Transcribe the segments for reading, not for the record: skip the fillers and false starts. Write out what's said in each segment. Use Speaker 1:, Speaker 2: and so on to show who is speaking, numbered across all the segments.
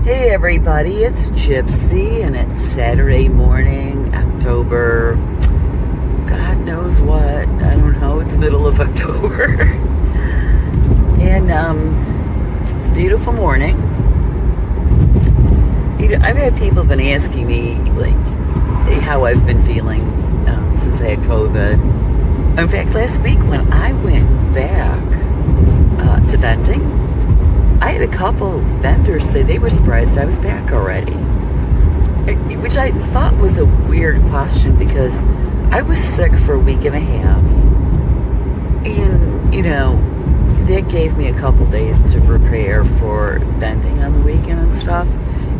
Speaker 1: Hey everybody, it's Gypsy and it's Saturday morning, October, God knows what, I don't know, it's middle of October. And it's a beautiful morning. I've had people been asking me like how I've been feeling since I had COVID. In fact, last week when I went back to venting, I had a couple vendors say they were surprised I was back already. Which I thought was a weird question because I was sick for a week and a half. And, that gave me a couple days to prepare for vending on the weekend and stuff.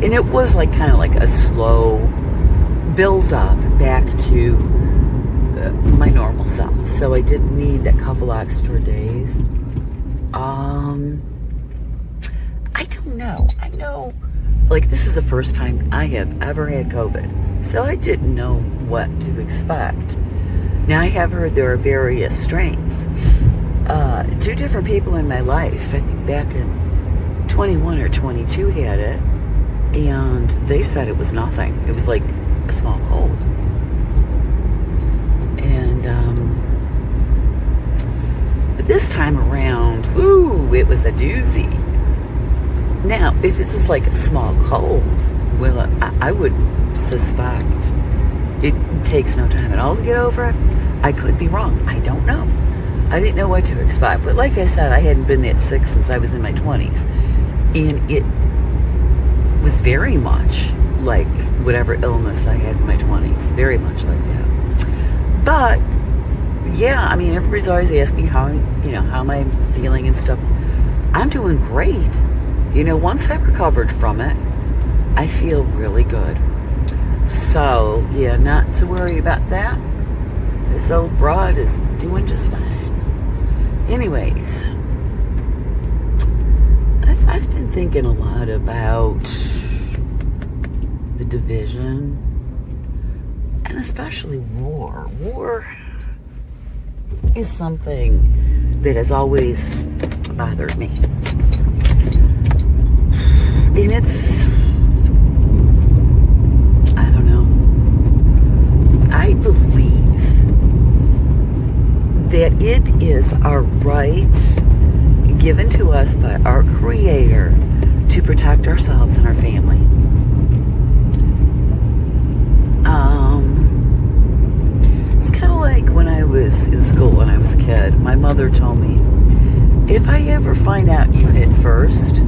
Speaker 1: And it was kind of like a slow build up back to my normal self. So I didn't need that couple extra days. I don't know. I know, this is the first time I have ever had COVID. So I didn't know what to expect. Now, I have heard there are various strains. 2 different people in my life, I think back in 21 or 22, had it. And they said it was nothing. It was like a small cold. And, but this time around, it was a doozy. Now, if it's just like a small cold, well, I would suspect it takes no time at all to get over it. I could be wrong. I don't know. I didn't know what to expect. But like I said, I hadn't been that sick since I was in my 20s. And it was very much like whatever illness I had in my 20s. Very much like that. But, yeah, everybody's always asked me how am I feeling and stuff. I'm doing great. Once I recovered from it, I feel really good. So, yeah, not to worry about that. This old broad is doing just fine. Anyways, I've been thinking a lot about the division and especially war. War is something that has always bothered me. And it's, I don't know, I believe that it is our right given to us by our Creator to protect ourselves and our family. It's kind of like when I was in school when I was a kid, my mother told me, if I ever find out you hit first,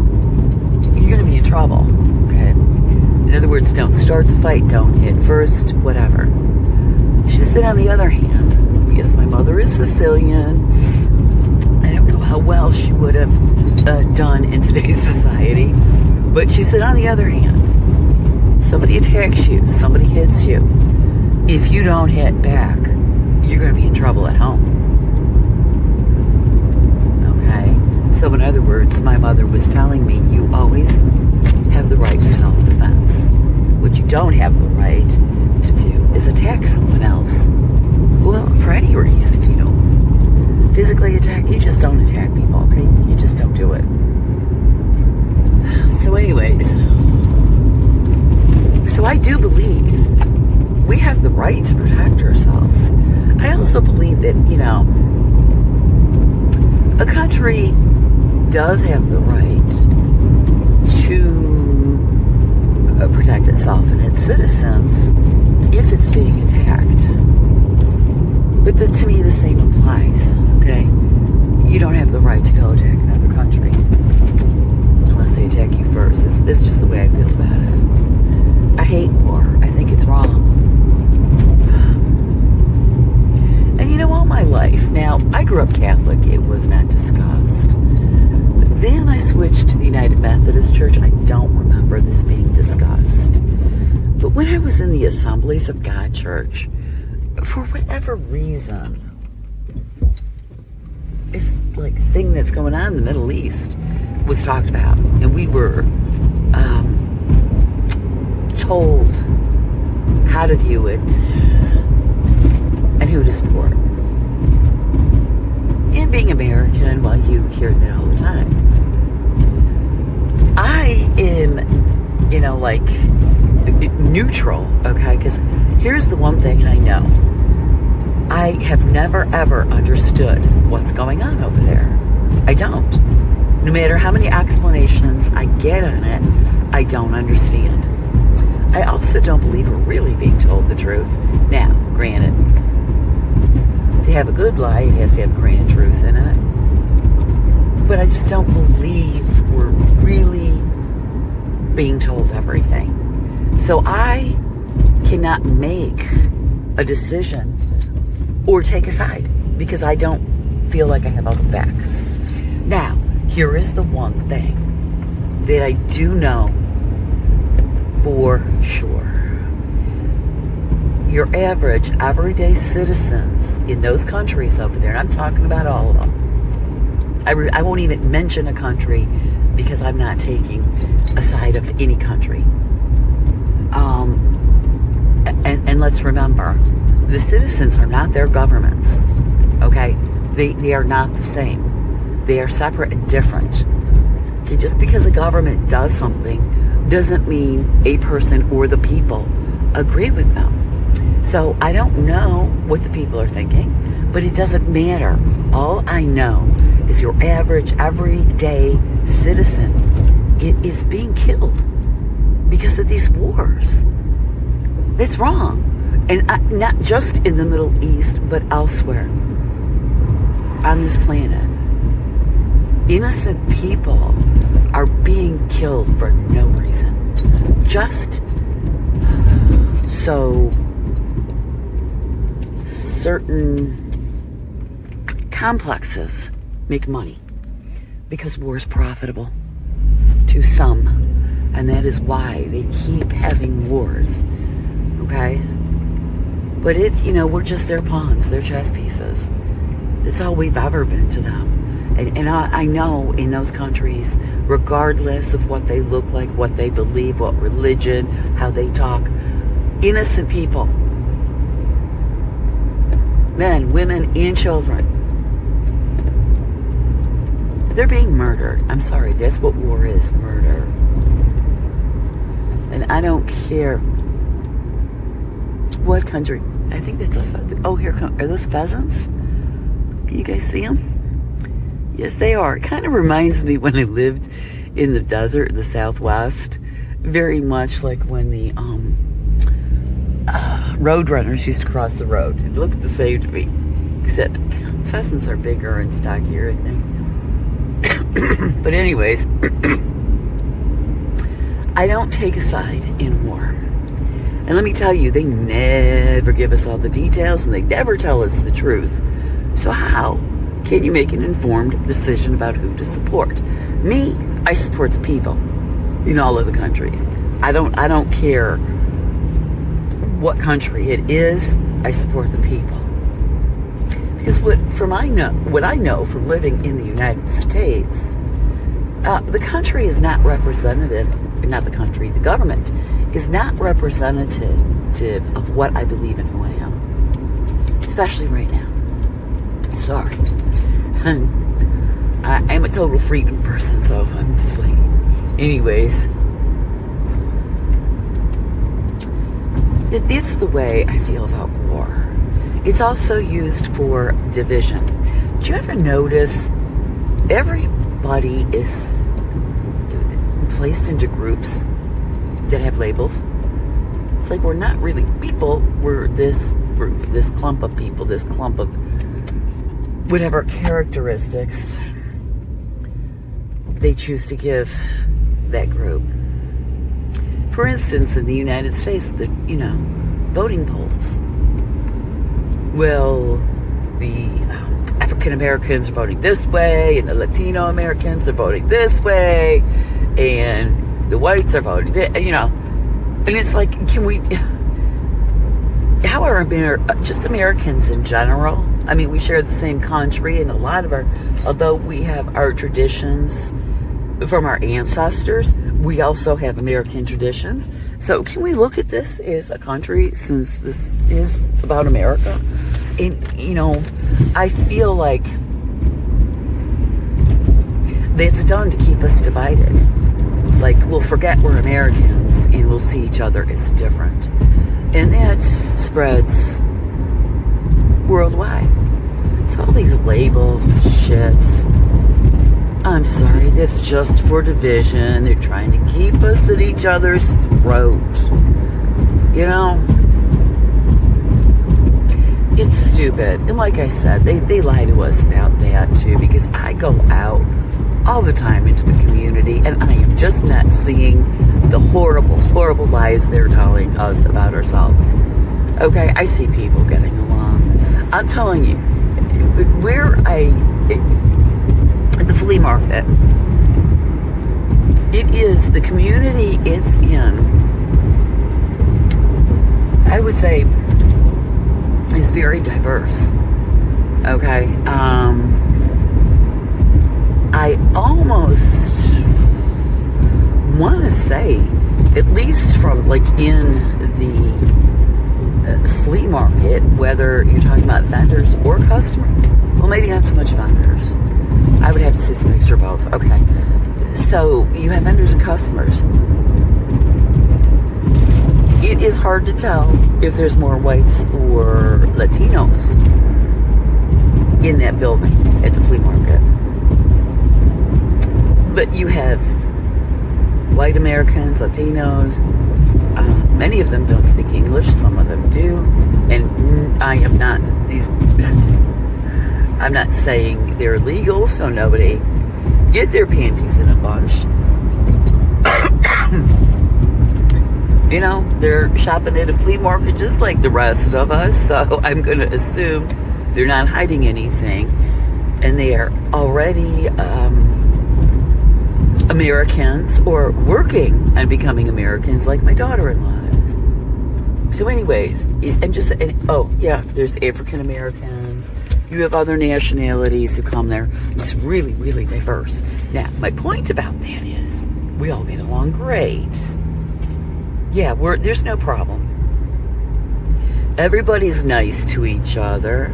Speaker 1: you're going to be in trouble, okay? In other words, don't start the fight, don't hit first, whatever. She said, on the other hand, yes, my mother is Sicilian. I don't know how well she would have done in today's society, but she said, on the other hand, somebody attacks you, somebody hits you. If you don't hit back, you're going to be in trouble at home. So in other words, my mother was telling me, you always have the right to self-defense. What you don't have the right to do is attack someone else. Well, for any reason, physically attack, you just don't attack people, okay? You just don't do it. So anyways, so I do believe we have the right to protect ourselves. I also believe that, a country does have the right to protect itself and its citizens if it's being attacked. But to me, the same applies, okay? You don't have the right to go attack another country unless they attack you first. It's just the way I feel about it. I hate war. I think it's wrong. And all my life, now, I grew up Catholic. It was not discussed. Then I switched to the United Methodist Church. I don't remember this being discussed. But when I was in the Assemblies of God Church, for whatever reason, this thing that's going on in the Middle East was talked about. And we were told how to view it and who to support. And being American, well, you hear that all the time. I am like neutral, okay? Because here's the one thing I know. I have never ever understood what's going on over there. I don't. No matter how many explanations I get on it, I don't understand. I also don't believe we're really being told the truth. Now, granted, to have a good lie, it has to have a grain of truth in it. But I just don't believe we're really being told everything. So I cannot make a decision or take a side because I don't feel like I have all the facts. Now, here is the one thing that I do know for sure. Your average, everyday citizens in those countries over there, and I'm talking about all of them. I won't even mention a country because I'm not taking a side of any country. And let's remember, the citizens are not their governments, okay? They are not the same. They are separate and different. Okay, just because a government does something doesn't mean a person or the people agree with them. So I don't know what the people are thinking, but it doesn't matter. All I know is your average, everyday citizen is being killed because of these wars. It's wrong. And not just in the Middle East, but elsewhere on this planet. Innocent people are being killed for no reason. Just so certain complexes make money. Because war is profitable to some. And that is why they keep having wars. Okay? But we're just their pawns, their chess pieces. It's all we've ever been to them. And I know in those countries, regardless of what they look like, what they believe, what religion, how they talk, innocent people, men, women, and children, they're being murdered. I'm sorry, that's what war is, murder. And I don't care what country. I think that's are those pheasants? Can you guys see them? Yes, they are. It kind of reminds me when I lived in the desert, the Southwest, very much like when the road runners used to cross the road. It looked the same to me, except pheasants are bigger and stockier, I think. But anyways, I don't take a side in war. And let me tell you, they never give us all the details and they never tell us the truth. So how can you make an informed decision about who to support? Me, I support the people in all of the countries. I don't care what country it is, I support the people. Because what I know from living in the United States, the country is not representative, not the country, the government is not representative of what I believe and who I am. Especially right now. Sorry. I'm a total freedom person, so I'm just like... Anyways. It's the way I feel about war. It's also used for division. Do you ever notice everybody is placed into groups that have labels? It's like we're not really people, we're this group, this clump of people, this clump of whatever characteristics they choose to give that group. For instance, in the United States, voting polls. Well, the African Americans are voting this way, and the Latino Americans are voting this way, and the whites are voting, and it's like, can we, how are just Americans in general? I mean, we share the same country, and a lot of although we have our traditions from our ancestors, we also have American traditions. So can we look at this as a country, since this is about America? And, I feel like that's done to keep us divided. like, we'll forget we're Americans and we'll see each other as different. And that spreads worldwide. It's all these labels and shit. I'm sorry, that's just for division. They're trying to keep us at each other's throat. You know? It's stupid. And like I said, they lie to us about that too, because I go out all the time into the community and I am just not seeing the horrible, horrible lies they're telling us about ourselves. Okay, I see people getting along. I'm telling you, at the flea market, it is the community it's in, I would say, is very diverse. Okay, I almost want to say, at least from like in the flea market, whether you're talking about vendors or customers, well, maybe not so much vendors. I would have to say it's a mixture of both. Okay, so you have vendors and customers. It is hard to tell if there's more whites or Latinos in that building at the flea market. But you have white Americans, Latinos. Many of them don't speak English. Some of them do. And I am not I'm not saying they're illegal, so nobody get their panties in a bunch. You know, they're shopping at a flea market just like the rest of us, so I'm going to assume they're not hiding anything. And they are already Americans or working on becoming Americans like my daughter-in-law is. So anyways, there's African Americans. You have other nationalities who come there. It's really, really diverse. Now, my point about that is we all get along great. Yeah, there's no problem. Everybody's nice to each other.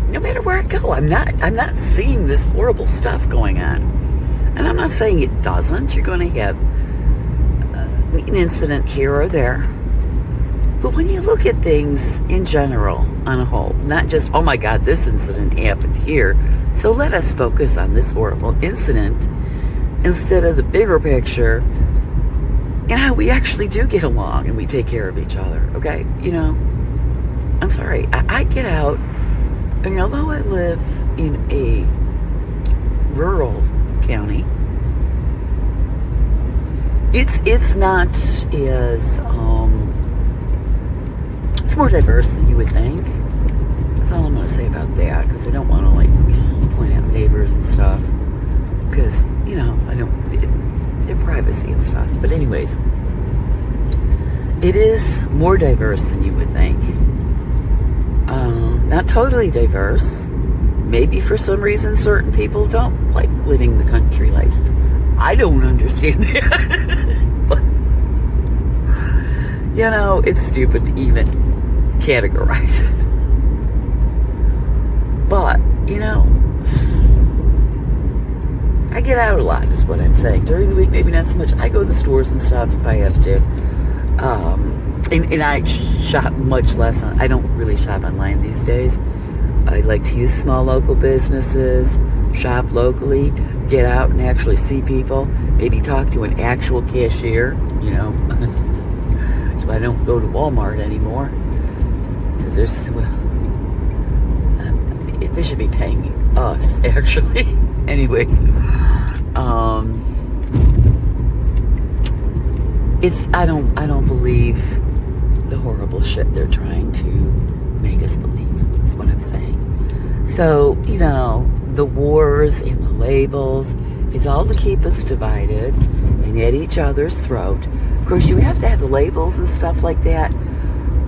Speaker 1: No matter where I go, I'm not seeing this horrible stuff going on. And I'm not saying it doesn't. You're going to have an incident here or there. But when you look at things in general, on a whole, not just, oh my God, this incident happened here, so let us focus on this horrible incident instead of the bigger picture and how we actually do get along and we take care of each other, okay? You know, I'm sorry, I get out, and although I live in a rural county, it's not as, it's more diverse than you would think. That's all I'm going to say about that, because I don't want to, like, point out neighbors and stuff, because, you know, I don't, their privacy and stuff. But anyways, it is more diverse than you would think. Not totally diverse. Maybe for some reason certain people don't like living the country life. I don't understand that. But, you know, it's stupid to even categorize it. But, you know, I get out a lot is what I'm saying. During the week, maybe not so much. I go to the stores and stuff if I have to. And I shop much less. I don't really shop online these days. I like to use small local businesses, shop locally, get out and actually see people, maybe talk to an actual cashier, you know. So I don't go to Walmart anymore. Because they should be paying us, actually. Anyways, I don't believe the horrible shit they're trying to make us believe, is what I'm saying. So, you know, the wars and the labels, it's all to keep us divided and at each other's throat. Of course, you have to have the labels and stuff like that,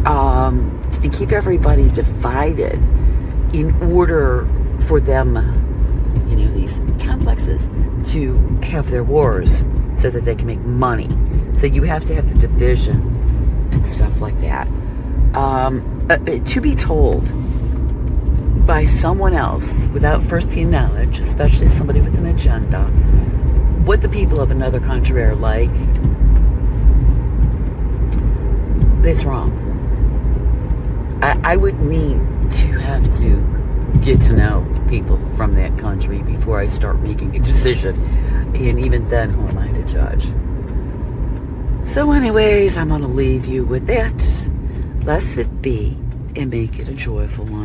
Speaker 1: and keep everybody divided in order for them, you know, these complexes to have their wars so that they can make money. So you have to have the division and stuff like that. To be told by someone else without first-hand knowledge, especially somebody with an agenda, what the people of another country are like, it's wrong. I would need to have to get to know people from that country before I start making a decision. And even then, who am I to judge? So anyways, I'm going to leave you with that. Blessed be and make it a joyful one.